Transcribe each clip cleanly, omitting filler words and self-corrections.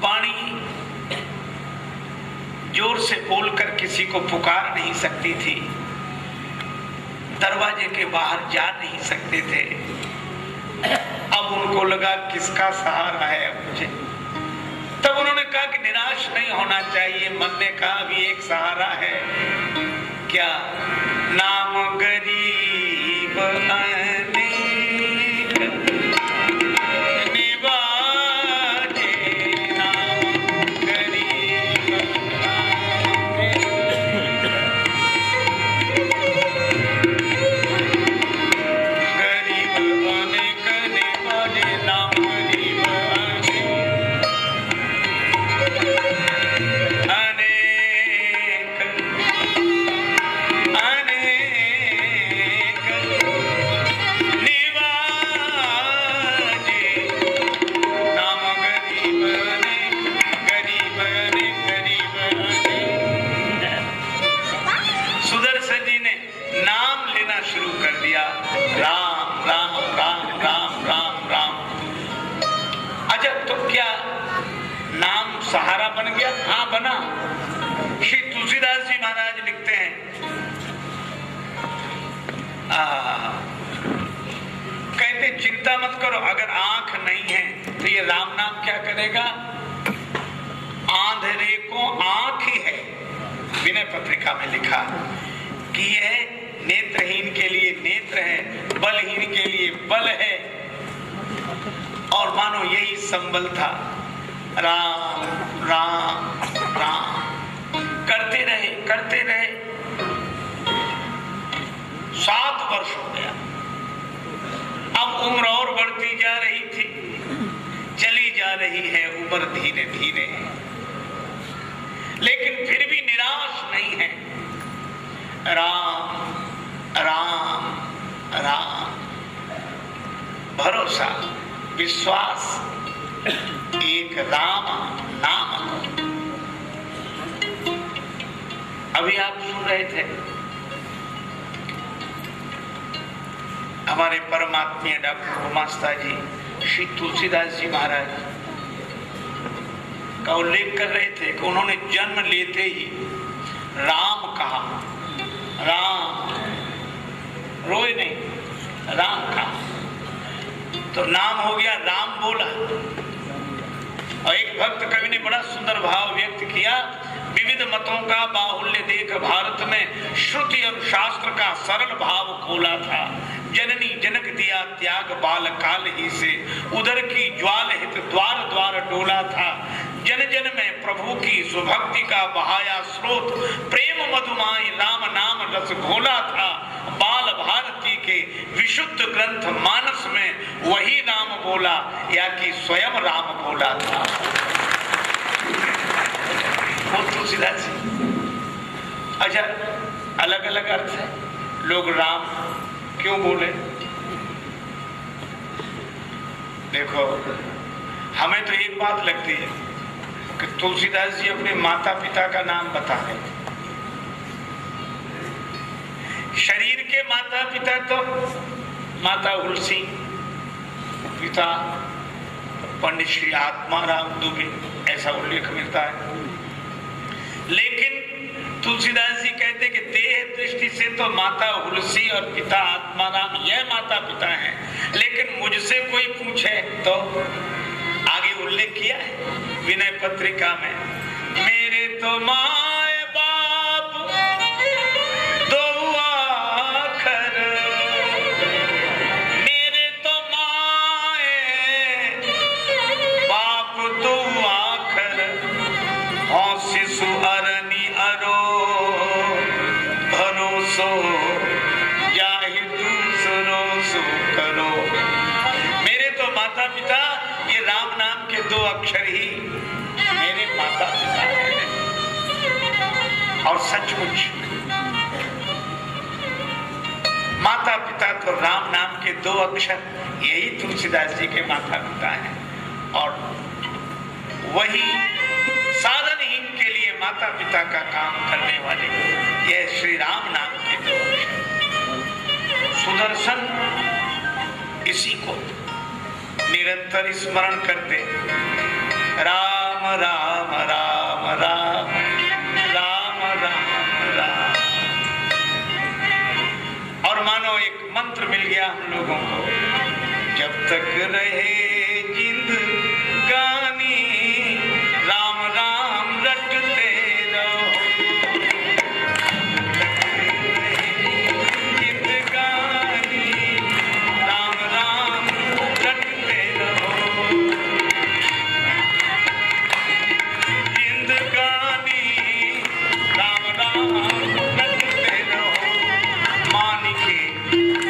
वाणी जोर से बोलकर किसी को पुकार नहीं सकती थी, दरवाजे के बाहर जा नहीं सकते थे। अब उनको लगा किसका सहारा है मुझे। तब उन्होंने कहा कि निराश नहीं होना चाहिए। मन ने कहा अभी एक सहारा है, क्या? नाम गरीब अनेक सहारा बन गया? हाँ बना। श्री तुलसीदास जी महाराज लिखते हैं, कहते चिंता मत करो, अगर आंख नहीं है तो ये राम नाम क्या करेगा? आंधळे को आंख ही है। विनय पत्रिका में लिखा कि यह नेत्रहीन के लिए नेत्र है, बलहीन के लिए बल है। और मानो यही संबल था। राम राम राम करते रहे 7 वर्ष हो गया। अब उम्र और बढ़ती जा रही थी, चली जा रही है उम्र धीरे धीरे, लेकिन फिर भी निराश नहीं है। राम राम राम, भरोसा विश्वास एक राम नाम। अभी आप सुन रहे थे हमारे परमात्मीय डॉक्टर उमास्ता जी श्री तुलसीदास जी महाराज का उल्लेख कर रहे थे कि उन्होंने जन्म लेते ही राम कहा। राम, रोए नहीं, राम कहा तो नाम हो गया, राम बोला। और एक भक्त कवि ने बड़ा सुंदर भाव व्यक्त किया, विविध मतों का बाहुल्य देख भारत में श्रुति और शास्त्र का सरल भाव खोला था। जननी जनक दिया त्याग बाल काल ही से, उदर की ज्वाल हित द्वार द्वार डोला था। जन जन में प्रभु की सुभक्ति का बहाया स्रोत, प्रेम मधुमाई राम नाम रस घोला था। बाल भारती के विशुद्ध ग्रंथ मानस में वही राम बोला, या कि स्वयं राम बोला था। तुलसीदास जी। अच्छा, अलग अलग अर्थ है। लोग राम क्यों बोले? देखो, हमें तो एक बात लगती है कि तुलसीदास जी अपने माता पिता का नाम बता रहे थे। शरीर के माता पिता तो माता तुलसी, पिता पंडित श्री आत्माराम दुबे, ऐसा उल्लेख मिलता है। लेकिन तुलसीदास जी कहते कि देह दृष्टि से तो माता तुलसी और पिता आत्माराम यह माता पिता हैं, लेकिन मुझसे कोई पूछे तो आगे उल्लेख किया है विनय पत्रिका में, मेरे तो माए बाप दो आखर, मेरे तो माए बाप दो आखर, और शिशु अरनी अरो भरोसो जाहि दूसरो सो करो। मेरे तो माता पिता ये राम नाम के 2 अक्षर ही मेरे माता पिता हैं। और सचमुच माता पिता तो राम नाम के 2 अक्षर, यही तुलसीदास जी के माता पिता हैं। और वही साधनहीन के लिए माता पिता का काम करने वाले यह श्री राम नाम के 2 अक्षर। सुदर्शन इसी को निरंतर स्मरण करते, राम गया हम लोगों को। जब तक रहे जिंदगानी राम राम रटते रहो, जिंदगानी राम राम रटते रहो, जिंदगानी राम राम रटते रहो। मान के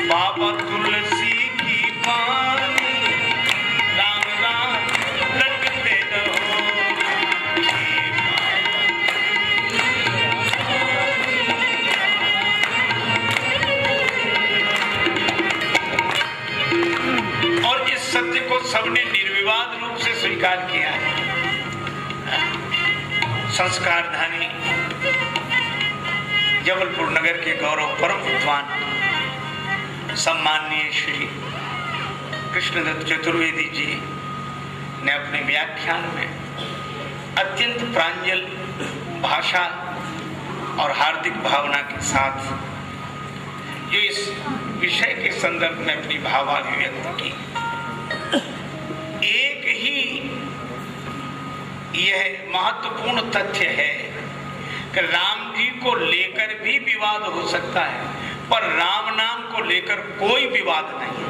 बाबा तुलसी की बानी राम राम रटते रहो। और इस सत्य को सबने निर्विवाद रूप से स्वीकार किया है। संस्कारधानी जबलपुर नगर के गौरव परम विद्वान सम्माननीय श्री कृष्णदत्त चतुर्वेदी जी ने अपने व्याख्यान में अत्यंत प्रांजल भाषा और हार्दिक भावना के साथ जो इस विषय के संदर्भ में अपनी भावाभिव्यक्त की। एक ही यह महत्वपूर्ण तथ्य है कि राम जी को लेकर भी विवाद हो सकता है, पर राम नाम को लेकर कोई विवाद नहीं।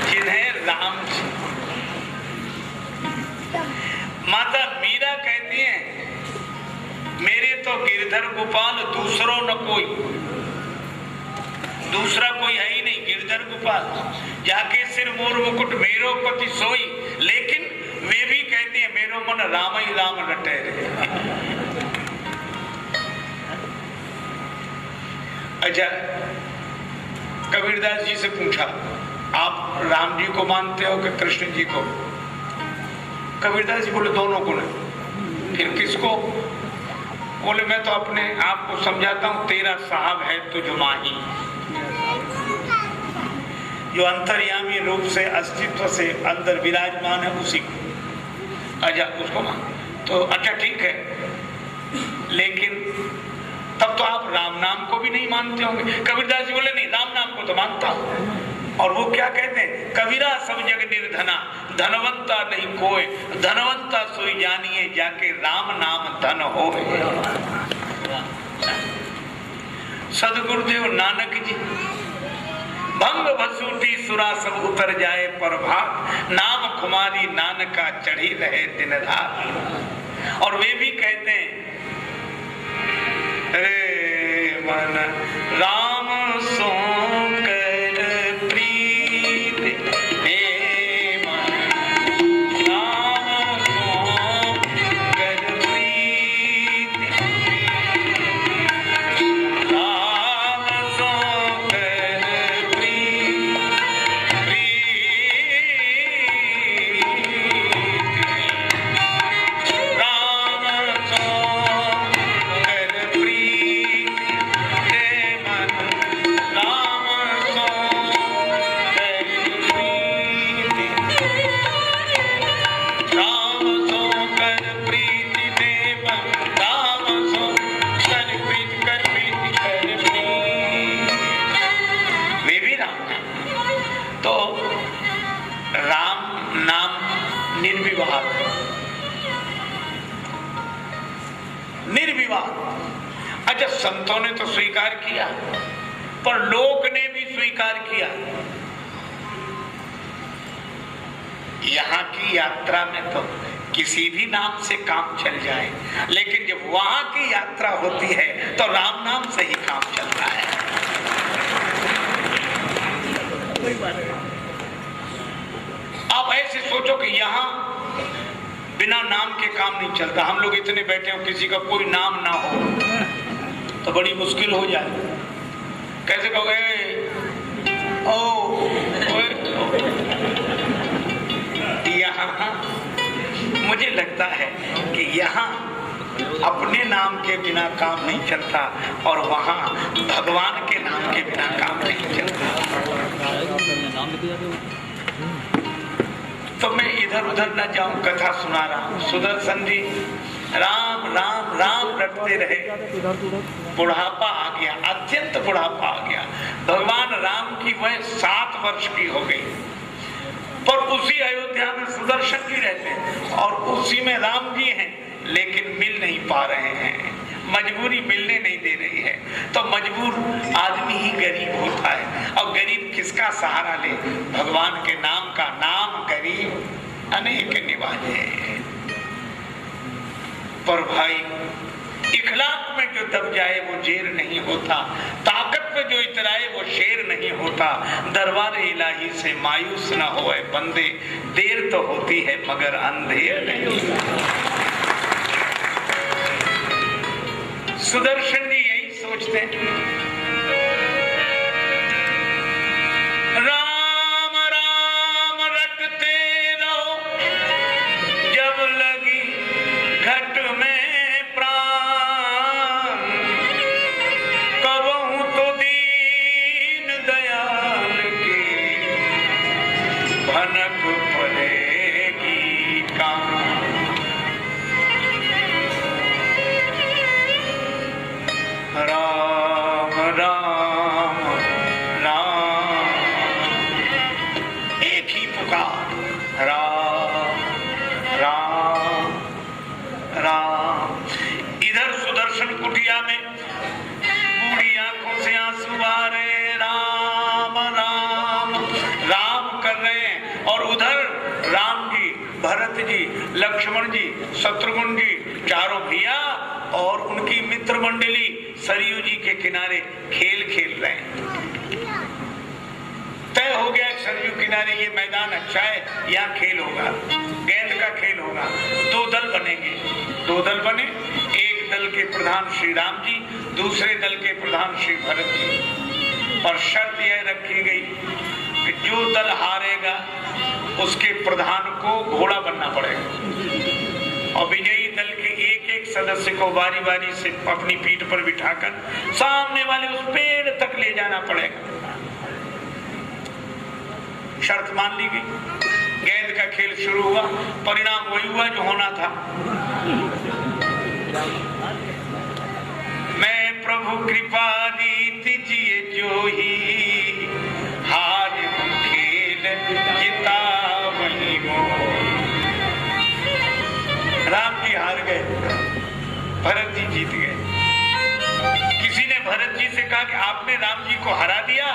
जिन्हें राम जी, माता मीरा कहती हैं, मेरे तो गिरधर गोपाल दूसरों न कोई, दूसरा कोई है ही नहीं, गिरधर गोपाल जाके सिर मोर मुकुट मेरो पति सोई। लेकिन वे भी कहते हैं मेरो मन राम ही राम रटे रहे। अच्छा, कबीरदास जी से पूछा, आप राम जी को मानते हो कि कृष्ण जी को? कबीरदास जी बोले दोनों को नहीं। फिर किसको? बोले मैं तो अपने आप को समझाता हूं, तेरा साहब है तुझ माही, जो अंतर्यामी रूप से अस्तित्व से अंदर विराजमान है उसी को। अच्छा, उसको मान तो अच्छा ठीक है, लेकिन तब तो आप राम नाम को भी नहीं मानते होंगे। कबीरदास जी बोले नहीं, राम नाम को तो मानता हूं। और वो क्या कहते हैं, कबीरा सब जग निर्धना, धनवंता नहीं कोई, धनवंता सोई जानिए जाके राम नाम धन होए। सदगुरुदेव नानक जी, भंग भसूटी सुरा सब उतर जाए प्रभात, नाम खुमारी नानका चढ़ी रहे दिन रात। और वे भी कहते हैं, रे मन राम सो कर प्रीत, हे मन राम सो कर प्रीत, राम सो कर प्रीत, राम सो कर प्रीत, हे मन राम सो कर प्रीत, राम सो कर प्रीत, देव राम सो कर प्रीत, कर प्रीत कर प्रीत। वे भी राम नाम। तो राम नाम निर्विवाद, निर्विवाद। अच्छा, संतों ने तो स्वीकार किया, पर लोक ने भी स्वीकार किया। यहाँ की यात्रा में तो किसी भी नाम से काम चल जाए, लेकिन जब वहां की यात्रा होती है तो राम नाम से ही काम चलता है। आप ऐसे सोचो कि यहाँ बिना नाम के काम नहीं चलता। हम लोग इतने बैठे हो, किसी का कोई नाम ना हो तो बड़ी मुश्किल हो जाए। कैसे कहोगे, यहाँ मुझे लगता है कि यहाँ अपने नाम के बिना काम नहीं चलता, और वहाँ भगवान के नाम के बिना काम नहीं चलता। तो मैं इधर उधर न जाऊं, कथा सुना रहा हूं। सुदर्शन जी राम राम राम रटते रहे, बुढ़ापा आ गया, अत्यंत बुढ़ापा आ गया। भगवान राम की वह 7 वर्ष की हो गई, पर उसी अयोध्या में सुदर्शन जी रहते हैं और उसी में राम जी हैं, लेकिन मिल नहीं पा रहे हैं, मजबूरी मिलने नहीं दे रही है। तो मजबूर आदमी ही गरीब होता है, और गरीब किसका सहारा ले? भगवान के नाम का। नाम गरीब अनेक निवाजे। पर भाई इखलाक में जो दब जाए वो जेर नहीं होता, ताकत पे जो इतराए वो शेर नहीं होता। दरबार इलाही से मायूस न होए बंदे, देर तो होती है मगर अंधेर नहीं होता। सुदर्शन जी यही सोचते हैं, राम राम रटते रहो, जब लगी घट में प्राण, कबहू तो दीन दयाल की भनक पड़ेगी काम। राम राम राम, एक ही पुकार, राम राम राम। इधर सुदर्शन कुटिया में बूढ़ी आंखों से आंसू आ रहे, राम राम राम कर रहे हैं। और उधर राम जी, भरत जी, लक्ष्मण जी, शत्रुघ्न जी, चारों भैया और उनकी मित्र मंडली सरयू जी के किनारे खेल खेल रहे हैं। तय हो गया सरयू किनारे ये मैदान अच्छा है, यहाँ खेल होगा, गेंद का खेल होगा। 2 दल बनेंगे, 2 दल बने, एक दल के प्रधान श्री राम जी, दूसरे दल के प्रधान श्री भरत जी। पर शर्त यह रखी गई कि जो दल हारेगा उसके प्रधान को घोड़ा बनना पड़ेगा, और विजयी दल के एक एक सदस्य को बारी बारी से अपनी पीठ पर बिठाकर सामने वाले उस पेड़ तक ले जाना पड़ेगा। शर्त मान ली गई, गेंद का खेल शुरू हुआ। परिणाम वही हुआ जो होना था। मैं प्रभु कृपा रीति जिए जो ही, हार खेल जिता वही मोह। राम जी हार गए, भरत जी जीत गए। किसी ने भरत जी से कहा कि आपने राम जी को हरा दिया।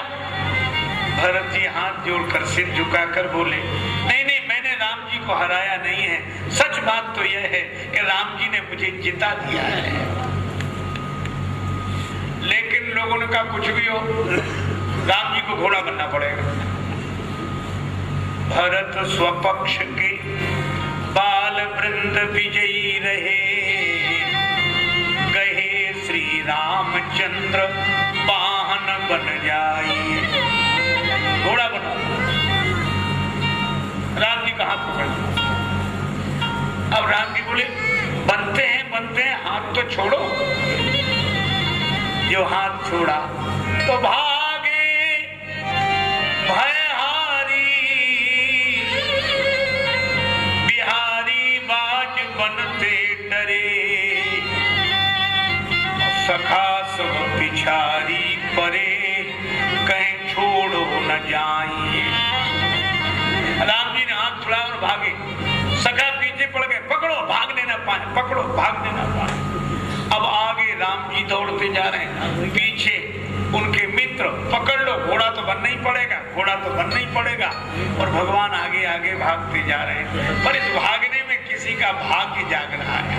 भरत जी हाथ जोड़कर सिर झुकाकर बोले, नहीं नहीं, मैंने राम जी को हराया नहीं है। सच बात तो यह है कि राम जी ने मुझे जिता दिया है। लेकिन लोगों ने कहा कुछ भी हो, राम जी को घोड़ा बनना पड़ेगा। भरत स्वपक्ष के बाल वृंद विजयी रहे, कहे श्री रामचंद्र वाहन बन जाइए। घोड़ा बना, राम जी का हाथ पकड़। अब राम जी बोले बनते हैं, हाथ तो छोड़ो। जो हाथ छोड़ा तो भागे भयहारी, बिहारी बाज बनते डरे, सखा सब पिछारी परे, कहीं छोड़ो न जाइए। राम जी ने हाथ छुड़ा और भागे, सखा पीछे पड़ गए, पकड़ो भागने न पाए, पकड़ो भागने न पाए। अब आगे राम जी दौड़ते जा रहे हैं, पीछे उनके मित्र, पकड़ लो, घोड़ा तो बनना ही पड़ेगा, घोड़ा तो बनना ही पड़ेगा। और भगवान आगे आगे भागते जा रहे हैं, पर इस भागने में किसी का भाग्य जाग रहा है।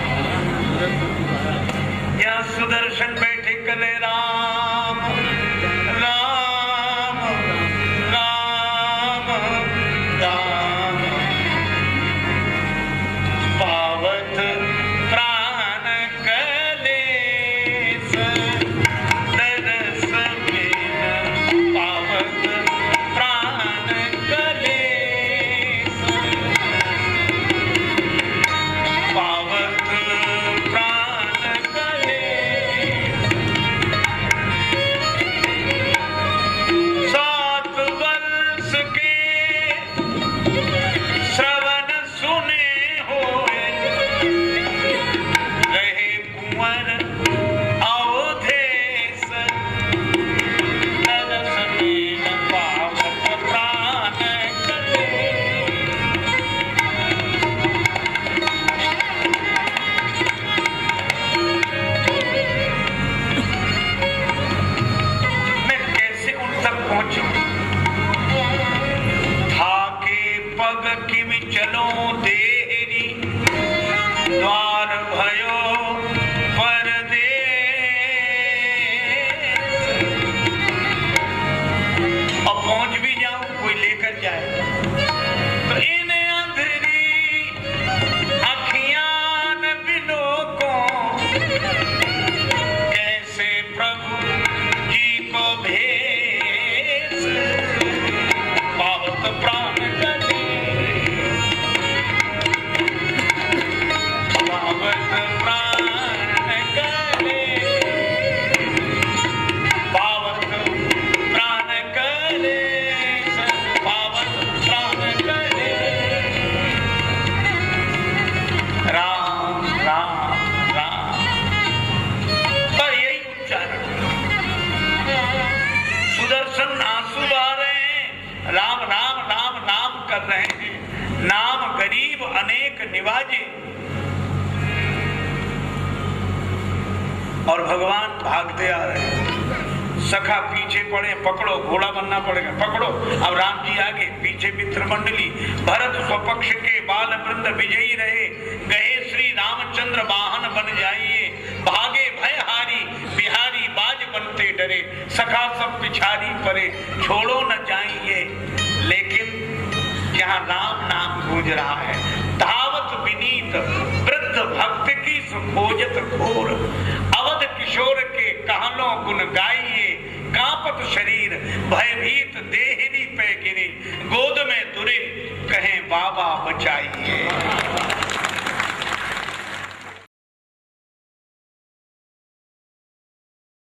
यहाँ सुदर्शन बैठे करे राम राम राम राम, पावत प्राण कलेस दरस बिन, पावत प्राण कलेस, पावत प्राण कलेस। माइक निवाजे और भगवान भागते आ रहे हैं। सखा पीछे पड़े, पकड़ो, घोड़ा बनना पड़ेगा, पकड़ो। अब राम जी आगे, पीछे मित्र मंडली। भरत स्वपक्ष के बाल वृंद विजयी रहे, गए श्री रामचंद्र वाहन बन जाइए। भागे भयहारी बिहारी बाज बनते डरे, सखा सब पिछाड़ी परे, छोड़ो न जाइए। लेकिन यहाँ राम नाम गूंज रहा है। धावत विनीत वृद्ध भक्त की सुखोजत घोर, अवध किशोर के कहलों गुण गाइए। कांपत शरीर भयभीत देहरी पे गिरे, गोद में दुरे कहें बाबा बचाइए।